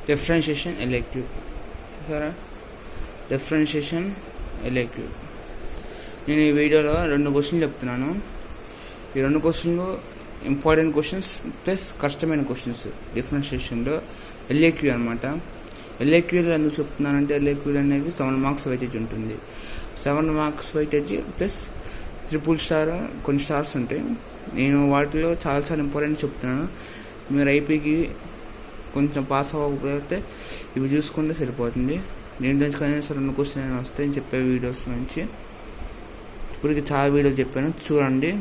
Differentiation elective సరే differentiation elective. నేను ఈ వీడియోలో 2 క్వశ్చన్లు చెప్తున్నాను. ఈ 2 క్వశ్చన్లు ఇంపార్టెంట్ క్వశ్చన్స్ ప్లస్ కష్టమైన క్వశ్చన్స్ డిఫరెన్షియేషన్లో ఎలెక్టివ్ అనమాట. ఎలెక్టివ్లో ఎందుకు చెప్తున్నానంటే ఎలెక్టివ్ అనేది 7 మార్క్స్ వెయిటేజ్ ఉంటుంది. 7 marks weightage plus triple star కొన్ని స్టార్స్ ఉంటాయి. నేను వాటిలో చాలా ఇంపార్టెంట్ చెప్తున్నాను. మీరు ఐపీకి కొంచెం పాస్ అవ్వకపోతే ఇవి చూసుకుంటే సరిపోతుంది. నేను కనీసం 2 క్వశ్చన్ వస్తాయని చెప్పే వీడియోస్ నుంచి ఇప్పటికి చాలా వీడియోలు చెప్పాను, చూడండి.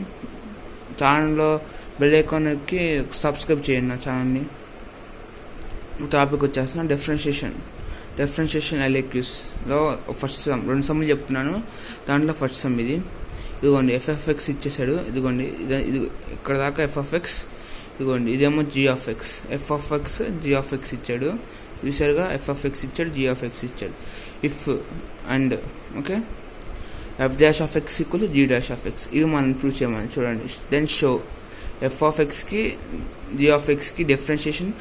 ఛానల్లో బెల్ ఐకాన్కి సబ్స్క్రైబ్ చేయండి నా ఛానల్ని. టాపిక్ వచ్చేస్తున్నా డిఫరెన్షియేషన్ ఎలెక్టివ్స్లో ఫస్ట్ సమ్ 2 సమ్లు చెప్తున్నాను. దాంట్లో ఫస్ట్ సమ్ ఇదిగోండి ఎఫ్ఎఫ్ఎక్స్ ఇచ్చేసాడు. ఇదిగోండి ఇది ఇక్కడ దాకా ఎఫ్ఎఫ్ఎక్స్, ఇదిగోండి ఇదేమో జిఎఫ్ఎక్స్. ఎఫ్ఎఫ్ఎక్స్ జిఎఫ్ఎక్స్ ఇచ్చాడు, చూసారుగా. ఎఫ్ఎఫ్ఎక్స్ ఇచ్చాడు, జిఎఫ్ఎక్స్ ఇచ్చాడు. If and okay f dash of x equal g dash of x, ఇది మనం ప్రూవ్ చేయమని చూడండి. Then show f of x g of ఎక్స్కి డిఫరెన్షియేషన్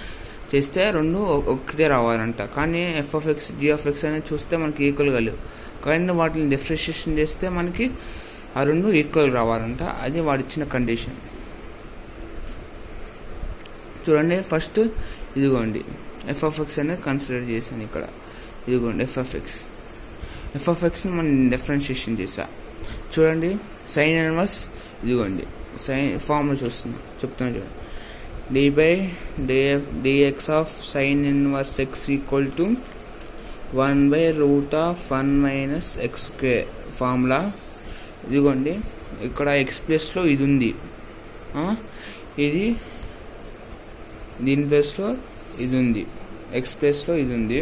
చేస్తే 2 ఒకటే రావాలంట. కానీ f of x g of x అనేది చూస్తే మనకి ఈక్వల్గా లేవు. కానీ వాటిని డిఫరెన్షియేషన్ చేస్తే మనకి ఆ 2 ఈక్వల్ రావాలంట. అది వాడిచ్చిన కండిషన్. చూడండి ఫస్ట్ ఇదిగోండి ఎఫ్ ఆఫ్ ఎక్స్ అనేది కన్సిడర్ చేశాను ఇక్కడ. ఇదిగోండి ఎఫ్ ఆఫ్ ఎక్స్ని మనం డిఫరెన్షియేషన్ చేసా. చూడండి సైన్ ఇన్వర్స్, ఇదిగోండి సైన్ ఫార్ములా చెప్తున్నా చూడండి. dx of sin inverse x equal to 1/√1 minus x square formula. ఇదిగోండి ఇక్కడ ఎక్స్ ప్లేస్లో ఇది ఉంది, ఇది దీని ప్లేస్లో ఇది ఉంది, ఎక్స్ ప్లేస్లో ఇది ఉంది.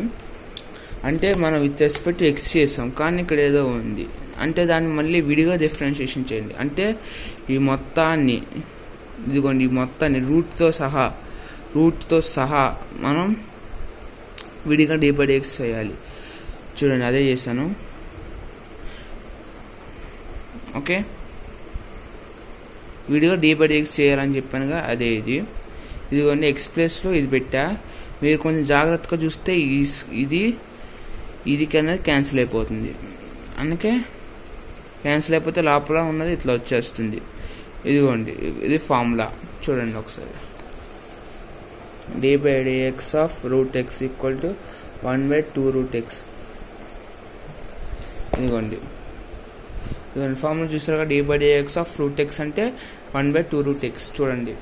అంటే మనం విత్ రెస్పెక్ట్ ఎక్స్ చేసాం, కానీ ఇక్కడ ఏదో ఉంది అంటే దాన్ని మళ్ళీ విడిగా డిఫరెన్షియేషన్ చేయండి. అంటే ఈ మొత్తాన్ని ఇదిగోండి ఈ మొత్తాన్ని రూట్తో సహా మనం విడిగా d/dx చేయాలి. చూడండి అదే చేశాను. ఓకే విడిగా d/dx చేయాలని చెప్పానుగా, అదే ఇదిగోండి ఎక్స్ ప్లేస్లో ఇది పెట్టా. మీరు కొంచెం జాగ్రత్తగా చూస్తే ఇది అనేది క్యాన్సిల్ అయిపోతుంది. అందుకే క్యాన్సిల్ అయిపోతే లోపల ఉన్నది ఇట్లా వచ్చేస్తుంది. ఇదిగోండి ఇది ఫార్ములా చూడండి ఒకసారి. d/dx of √x equal to 1/2√x. ఇదిగోండి ఫార్ములా చూసారుగా. d/dx of √x అంటే 1/2√x. చూడండి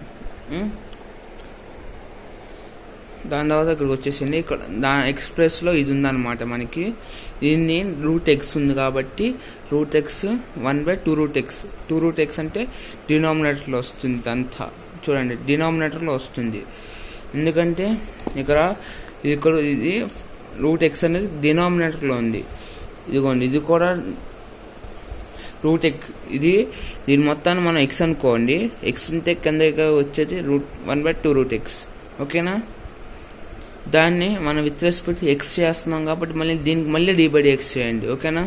దాని తర్వాత ఇక్కడికి వచ్చేసింది. ఇక్కడ ఎక్స్ ప్లేస్లో ఇది ఉందన్నమాట. మనకి దీన్ని √x ఉంది కాబట్టి √x 1/2√x. 2√x అంటే డినామినేటర్లో వస్తుంది ఇదంతా. చూడండి డినామినేటర్లో వస్తుంది, ఎందుకంటే ఇక్కడ ఇది √x అనేది డినామినేటర్లో ఉంది. ఇదిగోండి ఇది కూడా √x. దీని మొత్తాన్ని మనం x అనుకోండి. ఎక్స్ ఉంటే కింద వచ్చేది 1/2√x. ఓకేనా. దాన్ని మనం విత్ రెస్పెక్ట్ ఎక్స్ చేస్తున్నాం కాబట్టి దీనికి మళ్ళీ d/dx చేయండి. ఓకేనా.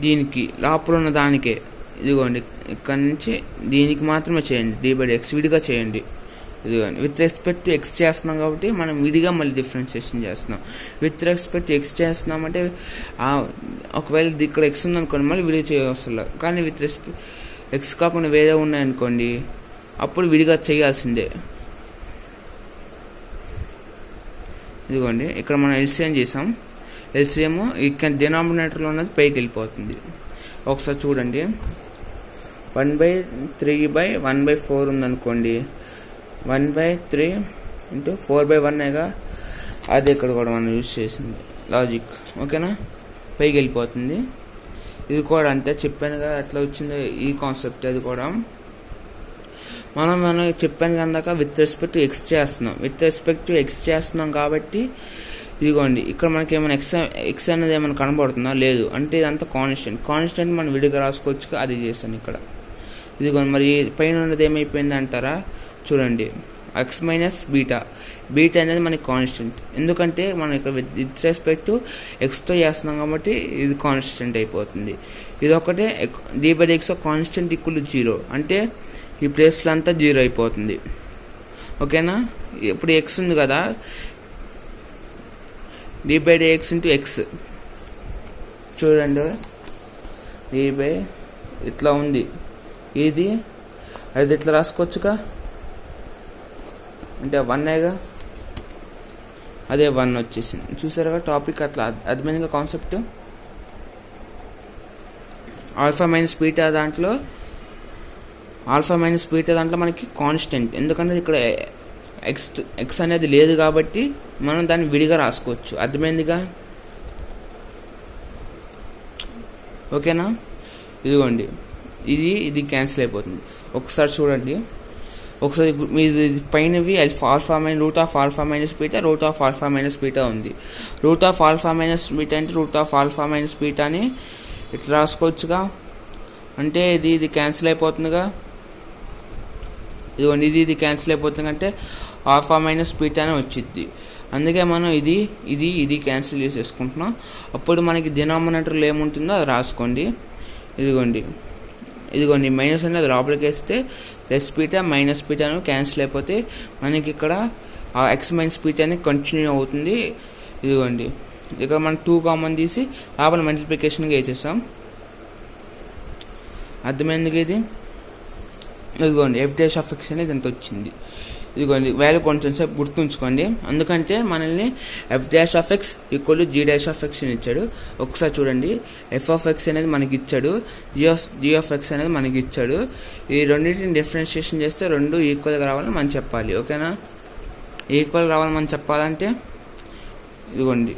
దీనికి లోపల ఉన్న దానికే ఇదిగోండి ఇక్కడ నుంచి దీనికి మాత్రమే చేయండి, d/dx విడిగా చేయండి. ఇదిగోండి విత్ రెస్పెక్ట్ ఎక్స్ చేస్తున్నాం కాబట్టి మనం విడిగా మళ్ళీ డిఫరెన్షియేషన్ చేస్తున్నాం. విత్ రెస్పెక్ట్ ఎక్స్ చేస్తున్నామంటే ఒకవేళ ఇక్కడ ఎక్స్ ఉందనుకోండి మళ్ళీ విడిగా చేయవసరం. కానీ విత్ రెస్పెక్ట్ ఎక్స్ కాకుండా వేరే ఉన్నాయనుకోండి అప్పుడు విడిగా చేయాల్సిందే. ఇదిగోండి ఇక్కడ మనం ఎల్సిఎం చేసాం. ఎల్సిఎం ఇక్కడ డినామినేటర్లో ఉన్నది పైకి వెళ్ళిపోతుంది. ఒకసారి చూడండి 1/3/1/4 ఉందనుకోండి. 1/3 × 4/1గా అది ఇక్కడ కూడా మనం యూజ్ చేసింది లాజిక్. ఓకేనా. పైకి వెళ్ళిపోతుంది. ఇది కూడా అంతే చెప్పానుగా ఎట్లా వచ్చిందో ఈ కాన్సెప్ట్. అది కూడా మనం చెప్పాను కనుక విత్ రెస్పెక్ట్ ఎక్స్ చేస్తున్నాం కాబట్టి ఇదిగోండి ఇక్కడ మనకి ఏమైనా ఎక్స్ అనేది ఏమైనా కనబడుతుందా? లేదు. అంటే ఇదంతా కాన్స్టెంట్ మనం విడిగా రాసుకోవచ్చు. అది చేశాను ఇక్కడ. ఇదిగోండి మరి పైన ఉన్నది ఏమైపోయింది అంటారా? చూడండి ఎక్స్ మైనస్ బీటా అనేది మనకి కాన్స్టెంట్. ఎందుకంటే మనం ఇక్కడ విత్ రెస్పెక్ట్ ఎక్స్తో చేస్తున్నాం కాబట్టి ఇది కాన్స్టెంట్ అయిపోతుంది. ఇది ఒకటే d/dx కాన్స్టెంట్ ఈక్వల్ 0 అంటే ఈ ప్లేస్లో అంతా 0 అయిపోతుంది. ఓకేనా. ఇప్పుడు ఎక్స్ ఉంది కదా, d/dx ఇంటూ ఎక్స్. చూడండి, d/, ఇట్లా ఉంది ఇది, అది ఇట్లా రాసుకోవచ్చుగా, అంటే 1 అదే 1 వచ్చేసింది. చూసారుగా టాపిక్ అట్లా అర్థమైందిగా కాన్సెప్ట్. ఆల్ఫా మైనస్ బీటా దాంట్లో మనకి కాన్స్టెంట్, ఎందుకంటే ఇక్కడ ఎక్స్ అనేది లేదు కాబట్టి మనం దాన్ని విడిగా రాసుకోవచ్చు. అర్థమైందిగా, ఓకేనా. ఇదిగోండి, ఇది క్యాన్సిల్ అయిపోతుంది. ఒకసారి చూడండి, ఒకసారి మీది పైనవి alpha minus root of alpha minus beta ఉంది. Root of alpha minus beta అంటే రూట్ ఆఫ్ ఆల్ఫా మైనస్ బీటాని ఇట్లా రాసుకోవచ్చుగా, అంటే ఇది క్యాన్సిల్ అయిపోతుందిగా. ఇదిగోండి, ఇది క్యాన్సిల్ అయిపోతుంది అంటే ఆల్ఫా మైనస్ బీటానే వచ్చింది. అందుకే మనం ఇది క్యాన్సిల్ చేసేసుకుంటున్నాం. అప్పుడు మనకి డినామినేటర్లో ఏముంటుందో అది రాసుకోండి. ఇదిగోండి మైనస్ అనేది లోపలికి వేస్తే ప్లస్ బీటా మైనస్ బీటాను క్యాన్సిల్ అయిపోతే మనకి ఇక్కడ ఎక్స్ మైనస్ బీటా అనేది కంటిన్యూ అవుతుంది. ఇదిగోండి, ఇక్కడ మనం 2 కామన్ తీసి లోపల మల్టిప్లికేషన్గా వేసేసాం. అర్థమైంది ఇదిగోండి f'(x) అనేది ఎంత వచ్చింది. ఇదిగోండి వాల్యూ కొంచెం సేపు గుర్తుంచుకోండి, ఎందుకంటే మనల్ని f'(x) = g'(x) అని ఇచ్చాడు. ఒకసారి చూడండి, f(x) అనేది మనకి ఇచ్చాడు, g(x) అనేది మనకి ఇచ్చాడు. ఈ రెండింటిని డిఫరెన్షియేషన్ చేస్తే రెండు ఈక్వల్గా రావాలని మనం చెప్పాలి. ఓకేనా. ఈక్వల్ రావాలని మనం చెప్పాలంటే ఇదిగోండి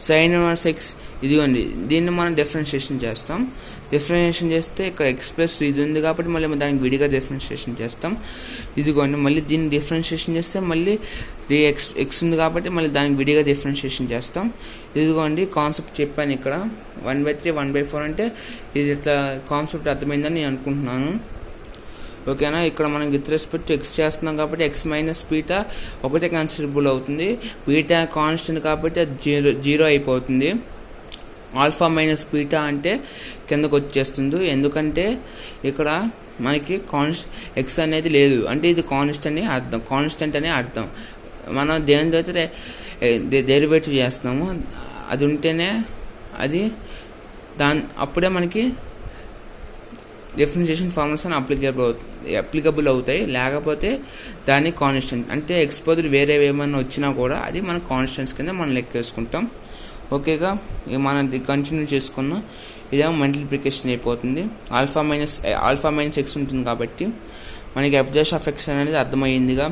sin ఇన్వర్స్ x, ఇదిగోండి దీన్ని మనం డిఫరెన్షియేషన్ చేస్తాం. డిఫరెన్షియేషన్ చేస్తే ఇక్కడ ఎక్స్ ప్లస్ ఇది ఉంది కాబట్టి మళ్ళీ దానికి విడిగా డిఫరెన్షియేషన్ చేస్తాం. ఇదిగోండి మళ్ళీ దీన్ని డిఫరెన్షియేషన్ చేస్తే మళ్ళీ ఎక్స్ ఉంది కాబట్టి మళ్ళీ దానికి విడిగా డిఫరెన్షియేషన్ చేస్తాం. ఇదిగోండి కాన్సెప్ట్ చెప్పాను ఇక్కడ 1/3 1/4 అంటే ఇది ఇట్లా కాన్సెప్ట్ అర్థమైందని నేను అనుకుంటున్నాను. ఓకేనా. ఇక్కడ మనం విత్ రెస్పెక్ట్ ఎక్స్ చేస్తున్నాం కాబట్టి ఎక్స్ మైనస్ బీటా ఒకటే కన్సిడరబుల్ అవుతుంది. బీటా కాన్స్టెంట్ కాబట్టి అది జీరో అయిపోతుంది. ఆల్ఫా మైనస్ బీటా అంటే కిందకు వచ్చేస్తుంది, ఎందుకంటే ఇక్కడ మనకి ఎక్స్ అనేది లేదు, అంటే ఇది కాన్స్టెంట్ అని అర్థం. మనం దేనితో డెరివేటివ్ చేస్తున్నాము అది ఉంటేనే అప్పుడే మనకి డిఫరెన్షియేషన్ ఫార్ములాస్ అని అప్లికబుల్ అవుతాయి. లేకపోతే దాన్ని కాన్స్టెంట్ అంటే ఎక్స్ బదులు వేరే ఏమైనా వచ్చినా కూడా అది మన కాన్స్టెంట్స్ కింద మనం లెక్క వేసుకుంటాం. ఓకేగా, మనం కంటిన్యూ చేసుకున్నాం. ఇదేమో మల్టిప్లికేషన్ అయిపోతుంది. ఆల్ఫా మైనస్ ఎక్స్ ఉంటుంది కాబట్టి మనకి f'(x) అనేది అర్థమయ్యిందిగా.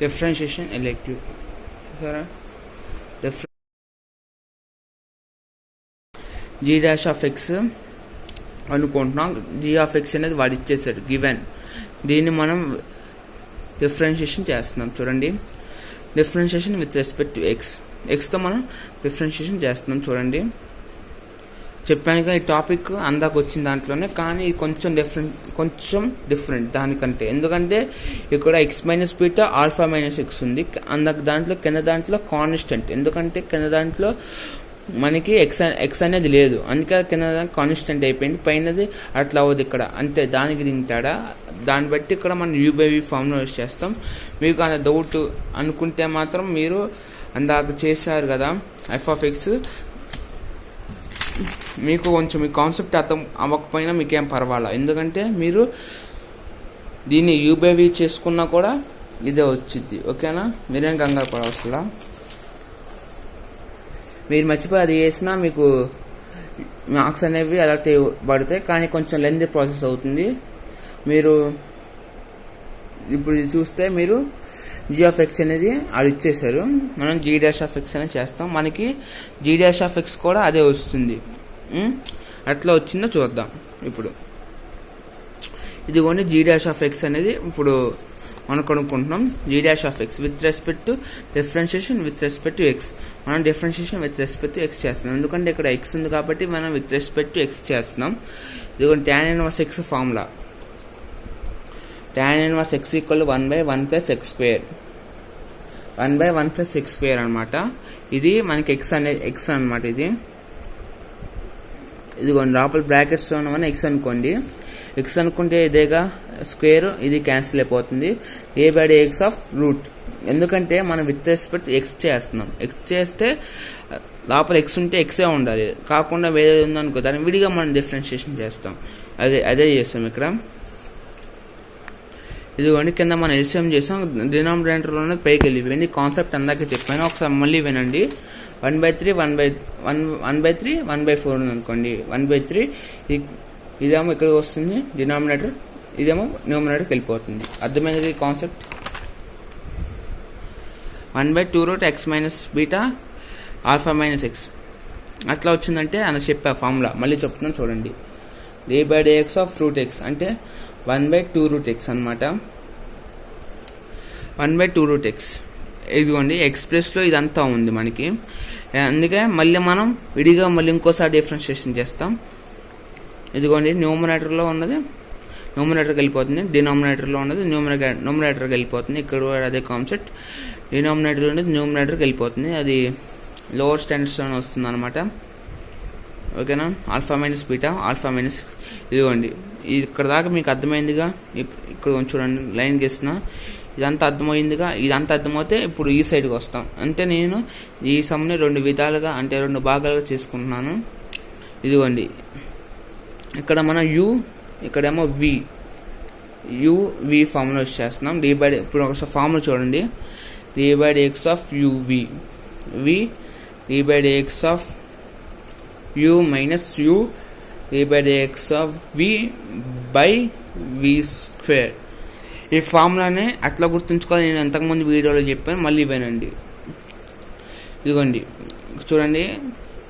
డిఫరెన్షియేషన్ ఎలెక్టివ్ సరే. g'(x) అనుకుంటున్నాం. g(x) అనేది వాడు ఇచ్చేసాడు గివెన్. దీన్ని మనం డిఫరెన్షియేషన్ చేస్తున్నాం. చూడండి, డిఫరెన్షియేషన్ విత్ రెస్పెక్ట్ టు ఎక్స్తో మనం డిఫరెన్షియేషన్ చేస్తున్నాం. చూడండి, చెప్పానుగా ఈ టాపిక్ అందాక వచ్చిన దాంట్లోనే, కానీ కొంచెం డిఫరెంట్ దానికంటే. ఎందుకంటే ఇక్కడ X minus beta alpha minus X ఉంది, అందాక కింద దాంట్లో కాన్స్టెంట్. ఎందుకంటే కింద దాంట్లో మనకి ఎక్స్ అనేది లేదు, అందుకే కింద కాన్స్టెంట్ అయిపోయింది. పైనది అట్లా అవ్వదు ఇక్కడ, అంతే. దానికి తింటాడా దాన్ని బట్టి ఇక్కడ మనం u/v ఫార్ములా యూజ్ చేస్తాం. మీకు అంత డౌట్ అనుకుంటే మాత్రం మీరు అందాక చేశారు కదా f(x), మీకు కొంచెం మీ కాన్సెప్ట్ అర్థం అవ్వకపోయినా మీకేం పర్వాలా, ఎందుకంటే మీరు దీన్ని u/v చేసుకున్నా కూడా ఇదే వచ్చింది. ఓకేనా, మీరేం కంగారు పడవసలా. మీరు మర్చిపోయి అది చేసినా మీకు మార్క్స్ అనేవి అలర్ట్ పడతాయి, కానీ కొంచెం లెంతీ ప్రాసెస్ అవుతుంది. మీరు ఇప్పుడు ఇది చూస్తే మీరు g(x) అనేది అది ఇచ్చేసారు, మనం g'(x) అనేది చేస్తాం. మనకి g'(x) కూడా అదే వస్తుంది. అట్లా వచ్చిందో చూద్దాం. ఇప్పుడు ఇదిగోండి g'(x) అనేది ఇప్పుడు మనం కనుక్కుంటున్నాం. g'(x) with respect to differentiation with respect to x. మనం differentiation with respect to x చేస్తున్నాం, ఎందుకంటే ఇక్కడ ఎక్స్ ఉంది కాబట్టి మనం విత్ రెస్పెక్ట్ టు ఎక్స్ చేస్తున్నాం. ఇదిగోండి tan inverse X formula, tan inverse x = 1/1 + x². 1/1 + x² అనమాట. ఇది మనకి ఎక్స్ అనమాట. ఇదిగోండి లోపల బ్రాకెట్స్లో ఉన్నవన్నీ ఎక్స్ అనుకోండి. ఎక్స్ అనుకుంటే ఇదేగా స్క్వేర్, ఇది క్యాన్సిల్ అయిపోతుంది. a/x ఆఫ్ రూట్, ఎందుకంటే మనం విత్ రెస్పెక్ట్ ఎక్స్ చేస్తున్నాం. ఎక్స్ చేస్తే లోపల ఎక్స్ ఉంటే ఎక్సే ఉండాలి, కాకుండా వేరే ఉందనుకో దాన్ని విడిగా మనం డిఫరెన్షియేషన్ చేస్తాం. అదే చేస్తాం ఇక్కడ. ఇదిగోండి కింద మనం ఎల్సిఎం చేసాం, డినామినేటర్లోనే పైకి వెళ్ళిపోయింది. కాన్సెప్ట్ అందాకే చెప్పాను, ఒకసారి మళ్ళీ వినండి. 1/3 1/3 1/4 ఉంది అనుకోండి. 1/3 ఇదేమో ఇక్కడికి వస్తుంది డినామినేటర్, ఇదేమో న్యూమినేటర్కి వెళ్ళిపోతుంది. అర్థమైంది ఈ concept. 1/2√x - beta alpha - x అట్లా వచ్చిందంటే అని చెప్పా ఫార్ములా. మళ్ళీ చెప్తున్నాను చూడండి. a/x ఆఫ్ √x అంటే 1/2√x అనమాట. 1/2√x ఇదిగోండి ఎక్స్ ప్లస్లో ఇదంతా ఉంది మనకి. అందుకే మళ్ళీ మనం విడిగా మళ్ళీ ఇంకోసారి డిఫరెన్షియేషన్ చేస్తాం. ఇదిగోండి న్యూమినేటర్లో ఉన్నది న్యూమినేటర్కి వెళ్ళిపోతుంది, డినామినేటర్లో ఉన్నది న్యూమినేటర్కి వెళ్ళిపోతుంది. ఇక్కడ కూడా అదే కాన్సెప్ట్, డినామినేటర్లో ఉన్నది న్యూమినేటర్కి వెళ్ళిపోతుంది. అది లోవర్ స్టాండర్డ్స్లో వస్తుంది అనమాట. ఓకేనా. ఆల్ఫా - బీటా ఆల్ఫా - ఇదిగోండి ఇక్కడ దాకా మీకు అర్థమైందిగా. ఇక్కడ చూడండి లైన్ గీస్తున్నా, ఇదంతా అర్థమైందిగా. ఇదంతా అర్థమైతే ఇప్పుడు ఈ సైడ్కి వస్తాం. అంటే నేను ఈ సమ్ని 2 విధాలుగా అంటే 2 భాగాలుగా చేసుకుంటున్నాను. ఇదిగోండి ఇక్కడ మనం యూ, ఇక్కడేమో v ఫార్ములా యూస్ చేస్తున్నాం. ఇప్పుడు ఒకసారి ఫార్ములా చూడండి. d/x of uv, d/x of u minus u d/x of v/v square. ఈ ఫార్ములానే అట్లా గుర్తుంచుకోవాలి. నేను అంతకుముందు వీడియోలో చెప్పాను, మళ్ళీ వినండి. ఇదిగోండి చూడండి,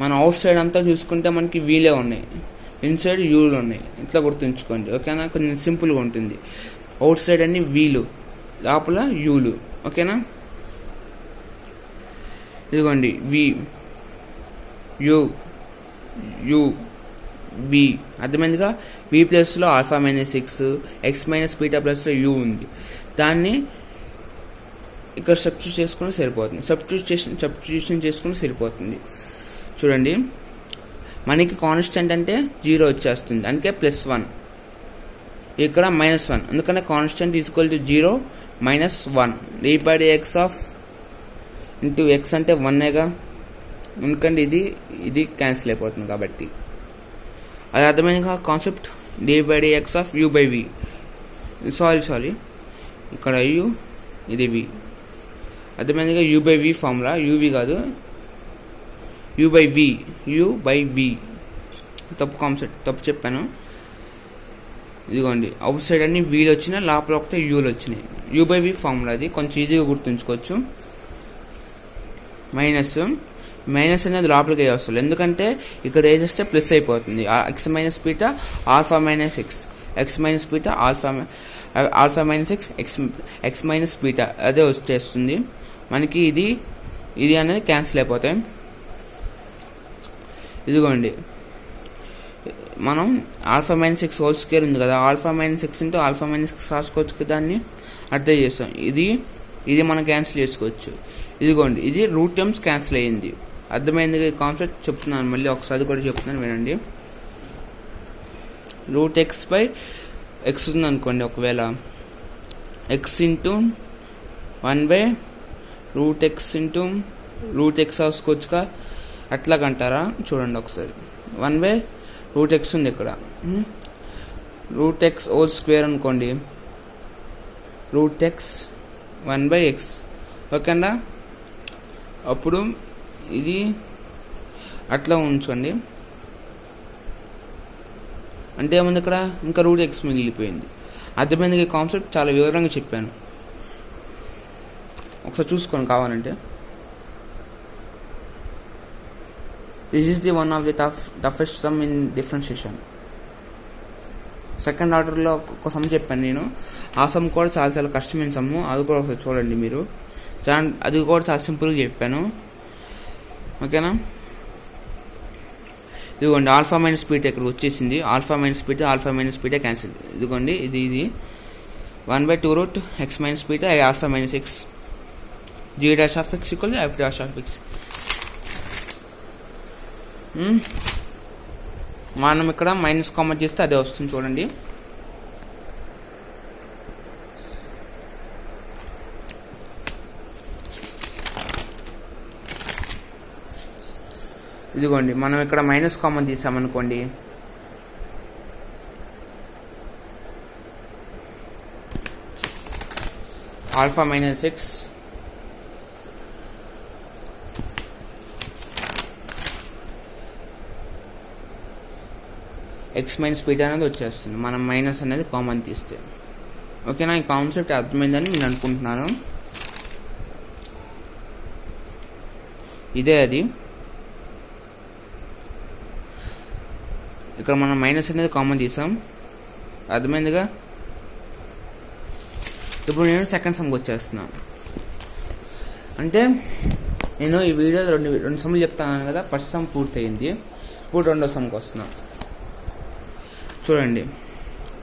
మనం అవుట్ సైడ్ అంతా చూసుకుంటే మనకి వీలే ఉన్నాయి, ఇన్సైడ్ యూలు ఉన్నాయి. ఇట్లా గుర్తుంచుకోండి. ఓకేనా. కొంచెం సింపుల్గా ఉంటుంది. అవుట్ సైడ్ అన్ని వీలు, లోపల యూలు. ఓకేనా. ఇదిగోండి యు బి అర్థమైందిగా. బి ప్లస్లో ఆల్ఫా -x, x - బీటా ప్లస్లో యూ ఉంది. దాన్ని ఇక్కడ సబ్స్టిట్యూట్ చేసుకుని సరిపోతుంది. సబ్స్టిట్యూషన్ చేసుకుని సరిపోతుంది. చూడండి మనకి కాన్స్టెంట్ అంటే 0 వచ్చేస్తుంది, అందుకే +1. ఇక్కడ -1, అందుకనే constant equal to 0 - 1. d/x of into x అంటే 1ఏగా, ఎందుకంటే ఇది క్యాన్సిల్ అయిపోతుంది కాబట్టి. అది అర్థమైందిగా concept. d/x of u/v, sorry ఇక్కడ u, ఇది v. అర్థమైందిగా. u/v ఫార్ములా, uv కాదు, u/v తప్పు కాన్సెప్ట్, తప్పు చెప్పాను. ఇదిగోండి అవుట్ సైడ్ అన్ని వీలు వచ్చినాయి, లోపల ఒకటే యూలు వచ్చినాయి. u/v ఫార్ములా అది కొంచెం ఈజీగా గుర్తుంచుకోవచ్చు. మైనస్ అనేది లోపలికి వస్తుంది, ఎందుకంటే ఇక్కడ వేసేస్తే ప్లస్ అయిపోతుంది. x - beta alpha - x, x - beta alpha - x - beta అదే వచ్చేస్తుంది మనకి. ఇది అనేది క్యాన్సిల్ అయిపోతాయి. ఇదిగోండి మనం ఆల్ఫా - x హోల్ స్క్వేర్ ఉంది కదా, alpha - x into alpha - x రాసుకోవచ్చు, దాన్ని అర్థం చేస్తాం. ఇది మనం క్యాన్సిల్ చేసుకోవచ్చు. ఇదిగోండి ఇది రూట్ టర్మ్స్ క్యాన్సిల్ అయ్యింది. అర్థమైంది కాన్సెప్ట్. చెప్తున్నాను మళ్ళీ ఒకసారి కూడా చెప్తున్నాను వినండి. √x/x ఉంది అనుకోండి, ఒకవేళ x into 1/√x into √x రాసుకోవచ్చుగా, అట్లాగంటారా. చూడండి ఒకసారి 1/√x ఉంది ఇక్కడ, √x హోల్ స్క్వేర్ అనుకోండి, √x 1/x. ఓకేనా. అప్పుడు ఇది అట్లా ఉంచండి. అంటే ఏముంది ఇక్కడ, ఇంకా √x మిగిలిపోయింది. అర్థమైంది కాన్సెప్ట్. చాలా వివరంగా చెప్పాను, ఒకసారి చూసుకోండి కావాలంటే. This is the one of the toughest some in differentiation. Second ఆర్డర్లో ఒక సమ్ చెప్పాను నేను, ఆ సమ్ కూడా చాలా కష్టమైన సమ్. అది కూడా ఒకసారి చూడండి మీరు. అది కూడా చాలా సింపుల్గా చెప్పాను. ఓకేనా. ఇదిగోండి ఆల్ఫా - బీటా ఇక్కడ వచ్చేసింది. Alpha - beta cancel. ఇదిగోండి ఇది 1/2√x - beta alpha - x g'(x) equal f'(x). మనం ఇక్కడ మైనస్ కామన్ చేస్తే అదే వస్తుంది చూడండి. ఇదిగోండి, మనం ఇక్కడ మైనస్ కామన్ తీసామనుకోండి, alpha minus x x minus beta అనేది వచ్చేస్తుంది, మనం మైనస్ అనేది కామన్ తీస్తే. ఓకేనా, ఈ కాన్సెప్ట్ అర్థమైందని నేను అనుకుంటున్నాను. ఇదే అది, ఇక్కడ మనం మైనస్ అనేది కామన్ తీసాం, అర్థమైందిగా. ఇప్పుడు నేను సెకండ్ సమ్కి వచ్చేస్తున్నాను. అంటే నేను ఈ వీడియోలో రెండు సమ్లు చెప్తాను కదా, ఫస్ట్ సమ్ పూర్తయింది, ఇప్పుడు రెండో సమ్కి వస్తున్నాను. చూడండి,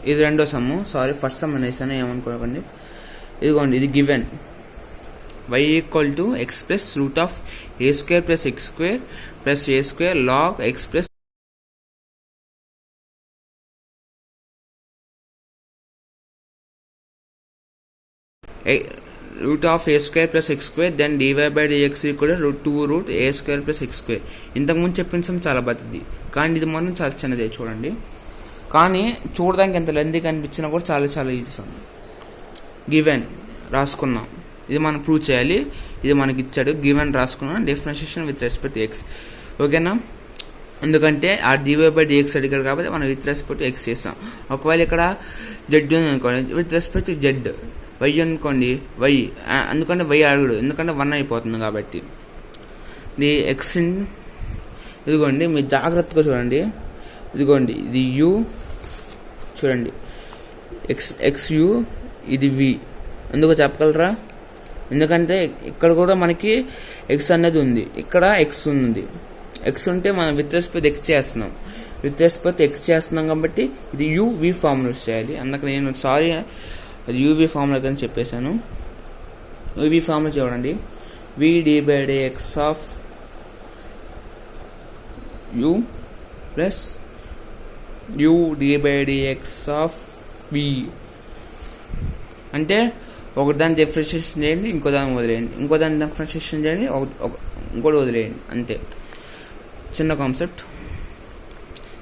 ఇది రెండో సమ్ము, సారీ ఫస్ట్ సమ్ అనేసాను, ఏమనుకోకండి. ఇదిగోండి, ఇది given y equal to x plus root of a square plus x square plus a square log x plus root of a square plus x square then dy by dx equal to 2 root a square plus x square. ఇంతకుముందు చెప్పిన some చాలా పెద్దది, కానీ ఇది మనం చాలా చిన్నదే చూడండి. కానీ చూడడానికి ఎంత లెంతీ కనిపించినా కూడా చాలా చాలా ఈజీ సమ్. గివెన్ రాసుకున్నాం, ఇది మనం ప్రూవ్ చేయాలి, ఇది మనకి ఇచ్చాడు. గివెన్ రాసుకున్నాం, డిఫరెన్షియేషన్ విత్ రెస్పెక్ట్ ఎక్స్. ఓకేనా, ఎందుకంటే ఆ డివై బై డిఎక్స్ అడిగారు కాబట్టి మనం విత్ రెస్పెక్ట్ ఎక్స్ చేస్తాం. ఒకవేళ ఇక్కడ జెడ్ ఉంది అనుకోండి, విత్ రెస్పెక్ట్ జెడ్. వై అనుకోండి, వై, ఎందుకంటే వై అడుగుడు, ఎందుకంటే 1 అయిపోతుంది కాబట్టి. ఇది ఎక్స్, ఇదిగోండి మీరు జాగ్రత్తగా చూడండి, ఇదిగోండి ఇది యూ, చూడండి ఎక్స్ యూ, ఇది వి. ఎందుకో చెప్పగలరా? ఎందుకంటే ఇక్కడ కూడా మనకి ఎక్స్ అనేది ఉంది, ఇక్కడ ఎక్స్ ఉంది. ఎక్స్ ఉంటే మనం విత్ రెస్పెక్ట్ ఎక్స్ చేస్తున్నాం, విత్ రెస్పెక్ట్ ఎక్స్ చేస్తున్నాం కాబట్టి ఇది యూ వి ఫార్ములా యూస్ చేయాలి. అందుకు నేను సారీ అది యూవి ఫార్ములా అని చెప్పేశాను. యూవి ఫార్ములా చూడండి, v d by d x of u plus u d by d x of v. అంటే ఒకదాన్ని డిఫరెన్షియేషన్ చేయండి, ఇంకో దాన్ని వదిలేయండి, ఇంకో దాన్ని డిఫరెన్షియేషన్ చేయండి, ఇంకోటి వదిలేయండి, అంతే. చిన్న కాన్సెప్ట్.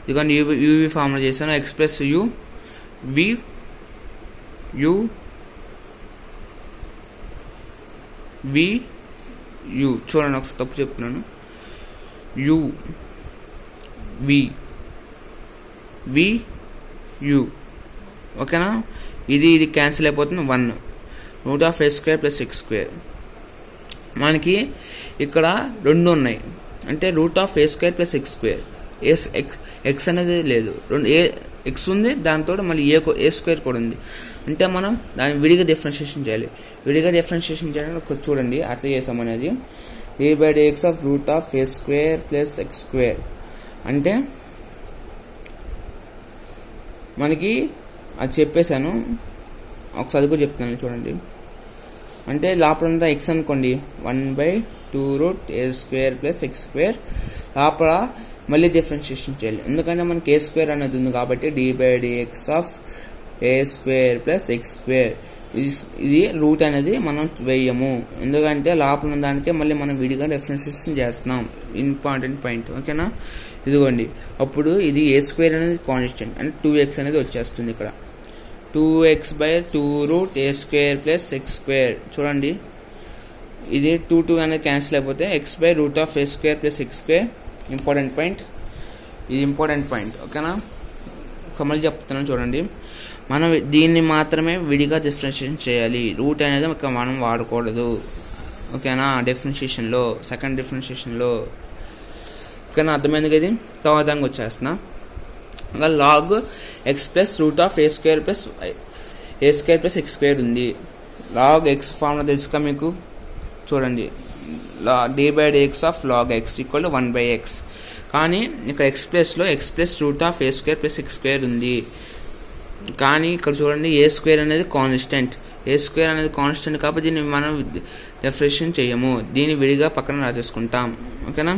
ఇదిగోండి యూవి ఫార్ములా చేశాను, x plus u v u v u. చూడండి ఒకసారి తప్పు చెప్తున్నాను, యూ వి వి యూ. ఓకేనా, ఇది క్యాన్సిల్ అయిపోతుంది. 1 route of a square plus x square. మనకి ఇక్కడ 2 ఉన్నాయి, అంటే root of a square plus x square. X అనేది లేదు, ఎక్స్ ఉంది, దాంతో మళ్ళీ ఏ స్క్వేర్ కూడా ఉంది. అంటే మనం దాన్ని విడిగా డిఫరెన్షియేషన్ చేయాలి. విడిగా డిఫరెన్షియేషన్ చేయాలని చూడండి అట్లా చేసాం అనేది. A by dx of root of a square plus x square అంటే మనకి అది చెప్పేశాను, ఒకసారి కూడా చెప్తాను చూడండి. అంటే లోపలంతా ఎక్స్ అనుకోండి, 1/2 route a square plus x square. లోపల మళ్ళీ డిఫరెన్షియేషన్ చేయాలి, ఎందుకంటే మనకి ఏ స్క్వేర్ అనేది ఉంది కాబట్టి d by dx of a square plus x square. ఇది రూట్ అనేది మనం వేయము, ఎందుకంటే లోపల ఉన్న దానికే మళ్ళీ మనం విడిగా డిఫరెన్షియేషన్ చేస్తున్నాం. Important point. ఓకేనా, ఇదిగోండి అప్పుడు ఇది ఏ స్క్వేర్ అనేది కాన్స్టెంట్, అంటే 2x అనేది వచ్చేస్తుంది. ఇక్కడ 2x/2 root a square plus x square. చూడండి ఇది 2 అనేది క్యాన్సిల్ అయిపోతే x/రూట్ of a square plus x square. Important point, ఇది ఇంపార్టెంట్ పాయింట్. ఓకేనా, మళ్ళీ చెప్తున్నాను చూడండి, మనం దీన్ని మాత్రమే విడిగా డిఫరెన్షియేషన్ చేయాలి, రూట్ అనేది మనం వాడకూడదు. ఓకేనా, డిఫరెన్షియేషన్లో, సెకండ్ డిఫరెన్షియేషన్లో. ఓకేనా, అర్థమైంది కదా. తర్వాత వచ్చేస్తున్నా, ఇంకా log x plus root of a square plus x square ఉంది. లాగ్ ఎక్స్ ఫార్ములా తెలుసుగా మీకు, చూడండి d by dx of log x equal to 1/x. కానీ ఇక్కడ x plus root of a square plus x square ఉంది. కానీ ఇక్కడ చూడండి ఏ స్క్వేర్ అనేది కాన్స్టెంట్, కాబట్టి దీన్ని మనం డిఫరెన్షియేషన్ చేయము, దీన్ని విడిగా పక్కన రాసేసుకుంటాం. ఓకేనా,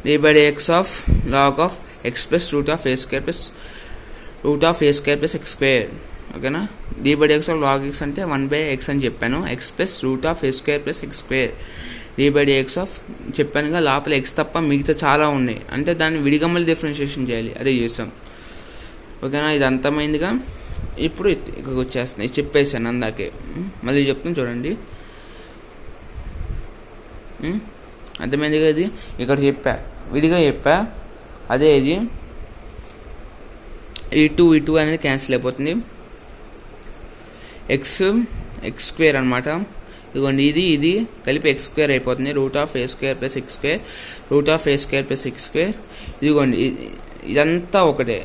d/dx of log of x plus root of a square plus x square. ఓకేనా. d/dx of log x అంటే 1/x అని చెప్పాను. x plus root of a square plus x square. d/dx of చెప్పానుగా లోపల x తప్ప మిగతా చాలా ఉన్నాయి, అంటే దాన్ని విడిగా మళ్ళీ డిఫరెన్షియేషన్ చేయాలి, అదే చేసాం. ఓకేనా. ఇది అంతమైందిగా. ఇప్పుడు ఇక్కడికి వచ్చేస్తున్నాయి, చెప్పేసాను అందాకే, మళ్ళీ చెప్తాను చూడండి. అర్థమైందిగా. ఇది ఇక్కడ చెప్పా, విడిగా చెప్పా, అదే ఇది ఈ టూ అనేది క్యాన్సిల్ అయిపోతుంది. ఎక్స్ స్క్వేర్ అనమాట. ఇదిగోండి, ఇది కలిపి x స్క్వేర్ అయిపోతుంది. Route of a square plus x square, route of a square plus x square. ఇదిగోండి, ఇదంతా ఒకటే,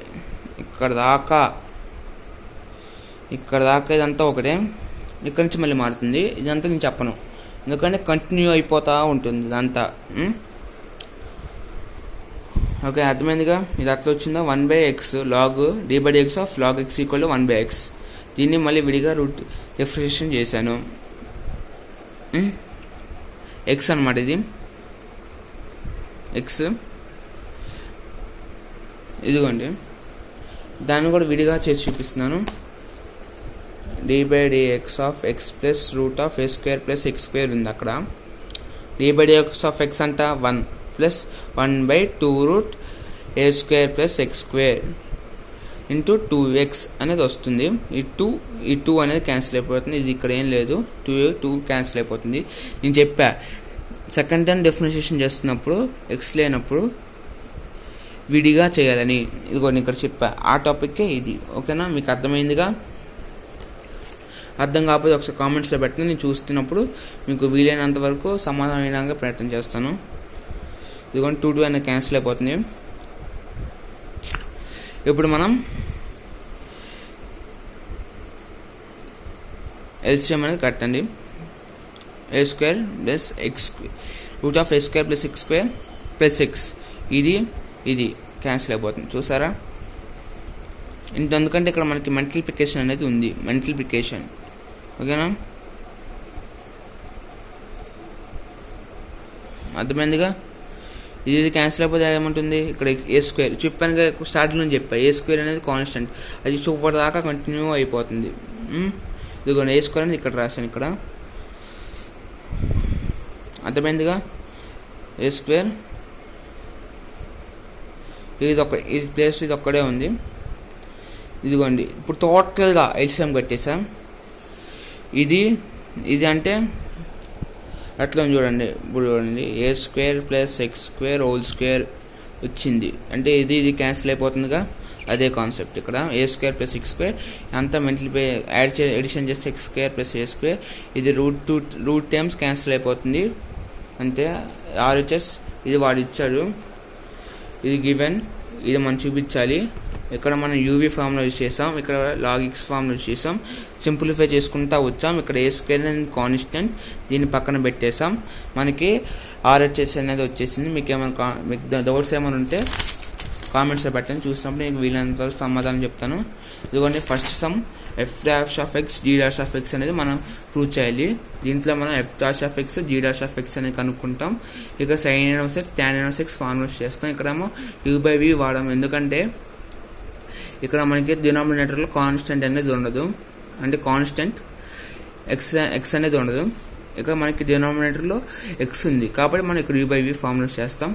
ఇక్కడ దాకా ఇదంతా ఒకటే. ఇక్కడ నుంచి మళ్ళీ మారుతుంది. ఇదంతా నేను చెప్పను, ఎందుకంటే కంటిన్యూ అయిపోతూ ఉంటుంది ఇదంతా. ఓకే, అర్థమైందిగా. ఇది అట్లా వచ్చిందా, 1/x log d/dx of log x equal 1/x. దీన్ని మళ్ళీ విడిగా రూట్ డిఫరెన్షియేషన్ చేశాను. x అనమాట, ఇది x. ఇదిగోండి, దాన్ని కూడా విడిగా చేసి చూపిస్తున్నాను. d/dx of x plus root of a square plus x square ఉంది అక్కడ. d/dx ఆఫ్ x అంట 1 plus 1/2 root a square plus x square into 2x అనేది వస్తుంది. ఈ టూ అనేది క్యాన్సిల్ అయిపోతుంది. ఇది ఇక్కడ ఏం లేదు, 2 క్యాన్సిల్ అయిపోతుంది. నేను చెప్పా, సెకండ్ టైం డిఫరెన్షియేషన్ చేస్తున్నప్పుడు ఎక్స్ లేనప్పుడు విడిగా చేయాలని. ఇదిగో నేను ఇక్కడ చెప్పా, ఆ టాపిక్కే ఇది. ఓకేనా, మీకు అర్థమైందిగా. అర్థం కాకపోతే ఒకసారి కామెంట్స్లో పెట్టండి, నేను చూస్తున్నప్పుడు మీకు వీలైనంత వరకు సమాధానం వినడానికి ప్రయత్నం చేస్తాను. ఇదిగోండి, 2 అనేది క్యాన్సిల్ అయిపోతుంది. ఇప్పుడు మనం ఎల్సిఎం అనేది కట్టండి. a square plus x root of a square plus x square plus x. ఇది క్యాన్సిల్ అయిపోతుంది, చూసారా. ఎందుకంటే ఇక్కడ మనకి మల్టిప్లికేషన్ అనేది ఉంది, మల్టిప్లికేషన్. ఓకేనా, అర్థమైందిగా. ఇది క్యాన్సిల్ అయిపోతే ఏమంటుంది, ఇక్కడ ఏ స్క్వేర్ చెప్పాను, స్టార్టింగ్లో చెప్పా, ఏ స్క్వేర్ అనేది కాన్స్టెంట్, అది చూపటి దాకా కంటిన్యూ అయిపోతుంది. ఇదిగోండి, ఏ స్క్వేర్ అనేది ఇక్కడ రాశాను, ఇక్కడ అర్థమైందిగా. ఏ స్క్వేర్ ఈ ప్లేస్ ఇది ఒక్కడే ఉంది. ఇదిగోండి, ఇప్పుడు టోటల్గా ఎల్సిఎం కట్టేసాం. ఇది అంటే అట్లా చూడండి. ఇప్పుడు చూడండి, a square plus x square whole square వచ్చింది, అంటే ఇది క్యాన్సిల్ అయిపోతుందిగా. అదే కాన్సెప్ట్ ఇక్కడ, a square plus x square అంతా మల్టిప్లై ఎడిషన్ చేస్తే x square plus a square. ఇది రూట్ టైమ్స్ క్యాన్సిల్ అయిపోతుంది అంతే. RHS ఇది వాడు ఇచ్చాడు, ఇది గివెన్, ఇది మనం చూపించాలి. ఇక్కడ మనం యూవీ ఫామ్లో యూజ్ చేసాం, ఇక్కడ లాగిక్స్ ఫామ్లో యూజ్ చేసాం. సింప్లిఫై చేసుకుంటా వచ్చాం. ఇక్కడ ఏ స్క్వేర్ అనేది కాన్స్టెంట్, దీన్ని పక్కన పెట్టేసాం. మనకి RHS అనేది వచ్చేసింది. మీకు డౌట్స్ ఏమైనా ఉంటే కామెంట్స్లో పెట్టండి, చూసినప్పుడు నేను వీలైనంత సమాధానం చెప్తాను. ఇదిగోండి, ఫస్ట్ సమ్ f'(x) g'(x) అనేది మనం ప్రూవ్ చేయాలి. దీంట్లో మనం f'(x) g'(x) అనేది కనుక్కుంటాం. ఇక sin inverse tan inverse formula చేస్తాం. ఇక్కడేమో u/v వాడము, ఎందుకంటే ఇక్కడ మనకి డినామినేటర్లో కాన్స్టెంట్ అనేది ఉండదు, అంటే కాన్స్టెంట్ ఎక్స్ అనేది ఉండదు. ఇక మనకి డినామినేటర్లో ఎక్స్ ఉంది, కాబట్టి మనం ఇక్కడ u/v ఫార్ములా చేస్తాం.